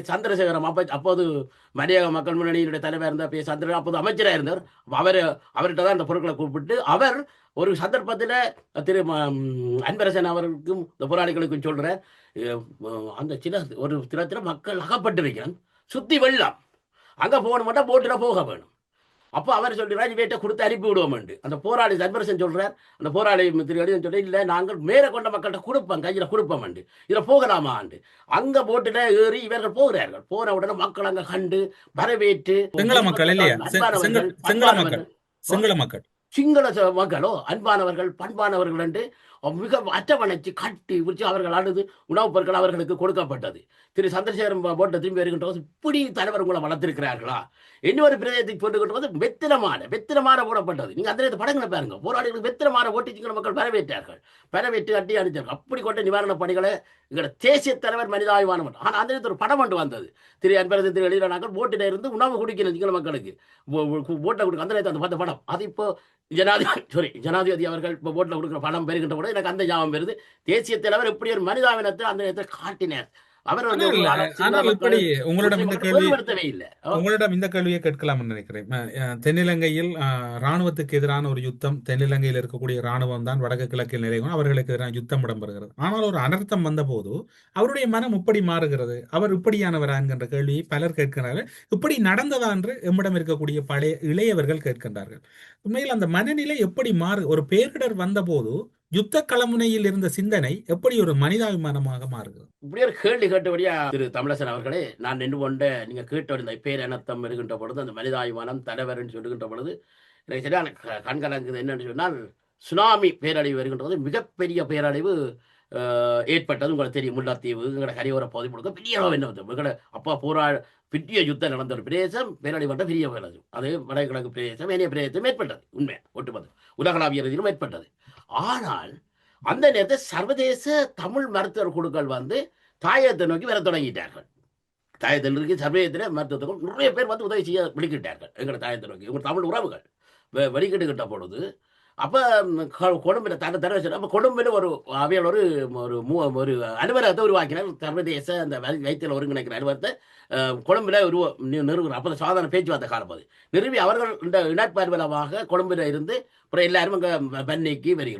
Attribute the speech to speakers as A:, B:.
A: சந்திரசேகரம் அப்போது மலையக மக்கள் முன்னணியினுடைய தலைவர் இருந்த சந்திரன் அப்போது அமைச்சராக இருந்தார். அவர்கிட்ட தான் இந்த பொருட்களை கூப்பிட்டு அவர் ஒரு சந்தர்ப்பத்தில் திரு அன்பரசன் அவர்களுக்கும் இந்த போராளிகளுக்கும் சொல்ற அந்த ஒரு தினத்தில் மக்கள் அகப்பட்டிருக்கிறான், சுத்தி வெள்ளம், அங்க போகணும் மட்டும் போட்டுல போக வேணும். அப்போ அவர் சொல்றாரு இவர்கிட்ட கொடுத்து அனுப்பி விடுவோம். அந்த போராளி அன்பரசன் சொல்றார், அந்த போராளி சொல்ல இல்லை நாங்கள் மேலே கொண்ட மக்கள்கிட்ட கொடுப்போம், கையில கொடுப்போம் இதுல போகலாமா அங்க போட்டுல ஏறி இவர்கள் போகிறார்கள். போன உடனே மக்கள் அங்க கண்டு வரவேற்று
B: சிங்கள மக்கள் இல்லையா? சிங்கள மக்கள், சிங்கள மக்கள்,
A: சிங்கள மக்களோ அன்பானவர்கள் பண்பானவர்கள் என்று மிக அட்டவணைச்சு கட்டி விரிச்சு அவர்கள் அழுது உணவுப் பொருட்கள் அவர்களுக்கு கொடுக்கப்பட்டது. திரு சந்திரசேகரன் போட்ட திரும்பி வருகின்ற போது இப்படி தலைவர் உங்களை வளர்த்திருக்கிறார்களா? இன்னொரு பிரதேசத்துக்கு போட்டுக்கிட்ட போது வெத்திரமான போடப்பட்டது. நீங்க அந்த படங்களை பாருங்க, போராளிகளுக்கு வெத்திரமான ஓட்டி சிங்கள மக்கள் வரவேற்றார்கள், வரவேற்று அட்டி அணித்தார்கள். அப்படி கொண்ட நிவாரண பணிகளை எங்களோட தேசிய தலைவர் மனிதாய்வான. ஆனால் அந்த நேரத்தில் ஒரு படம் ஒன்று வந்தது, திரு அன்பரசன் திரு எழுதினார்கள் போட்டில இருந்து உணவு குடிக்கணும் சிங்கள மக்களுக்கு போட்டை கொடுக்க. அந்த நேரத்தில் அந்த படம் அது இப்போ ஜனாதிபதி அவர்கள் இப்போ போட்டில் கொடுக்குற பணம் பெறுகின்ற கூட எனக்கு அந்த ஞாபகம் வருது. தேசிய தலைவர் இப்படி ஒரு மனிதாபினத்தை அந்த நேரத்தில் காட்டினார். அவர் வந்து
B: உங்களிடம் இந்த கேள்வியை கேட்கலாம் நினைக்கிறேன். தென்னிலங்கையில் ராணுவத்துக்கு எதிரான ஒரு யுத்தம், தென்னிலங்கையில் இருக்கக்கூடிய ராணுவம் தான் வடக்கு கிழக்கில் நிறைவும் அவர்களுக்கு எதிரான யுத்தம் இடம்பெறுகிறது. ஆனால் ஒரு அனர்த்தம் வந்த போது அவருடைய மனம் இப்படி மாறுகிறது, அவர் இப்படியானவரா என்கின்ற கேள்வியை பலர் கேட்கிறார்கள். இப்படி நடந்ததா என்று எம்மிடம் இருக்கக்கூடிய பழைய இளையவர்கள் கேட்கின்றார்கள். உண்மையில் அந்த மனநிலை எப்படி ஒரு பேரிடர் வந்த போது யுத்த களமுனையில் இருந்த சிந்தனை எப்படி ஒரு மனிதாபிமானமாக மாறுகிறது?
A: இப்படி ஒரு கேள்வி கேட்டபடியா திரு தமிழசன் அவர்களே, நான் நின்று கொண்ட நீங்க கேட்ட பேரனத்தம் இருக்கின்ற பொழுது அந்த மனிதாபிமானம் தலைவர் சொல்லுகின்ற பொழுது எனக்கு சரியான கண்கலங்குது. என்னன்னு சொன்னால் சுனாமி பேரழிவு வருகின்றது, மிகப்பெரிய பேரழிவு ஏற்பட்டது. உங்களுக்கு தெரியும், முல்லைத்தீவு எங்களோட கரையோர பகுதி முழுக்க பெரிய எங்களோட அப்பா பெரிய யுத்தம் நடந்த ஒரு பிரதேசம் பேரழிவு பெரிய பேரழிவு. அது வடகிழக்கு பிரதேசம் ஏனைய பிரதேசம் ஏற்பட்டது. உண்மை ஒட்டுமொத்த உலகளாவிய ரீதியிலும் ஏற்பட்டது. ஆனால் அந்த நேரத்தில் சர்வதேச தமிழ் மருத்துவர் குழுக்கள் வந்து தாயகத்தை நோக்கி வர தொடங்கிட்டார்கள். தாயகத்தில் இருக்கு சர்வதேச மருத்துவர்கள் நிறைய பேர் வந்து உதவி செய்ய வெளிக்கிட்டார்கள். எங்களை தாயகத்தை நோக்கி உங்கள் தமிழ் உறவுகள் வெளிக்கிட்டுக்கிட்ட பொழுது அப்போ கொழும்பில் தலைவர் அப்போ கொழும்பில் ஒரு அவையில் ஒரு அலுவலகத்தை உருவாக்கினார். சர்வதேச அந்த வைத்தியல் ஒருங்கிணைக்கிற அலுவலகத்தை கொழும்பில் நிறுவனம். அப்போ சாதாரண பேச்சுவார்த்தை காலப்போது நிறுவி அவர்கள் இந்த இனப்பரவலாக கொழும்பில் இருந்து அப்புறம் எல்லாரும் அங்கே பன்னிக்கு வருகிறோம்.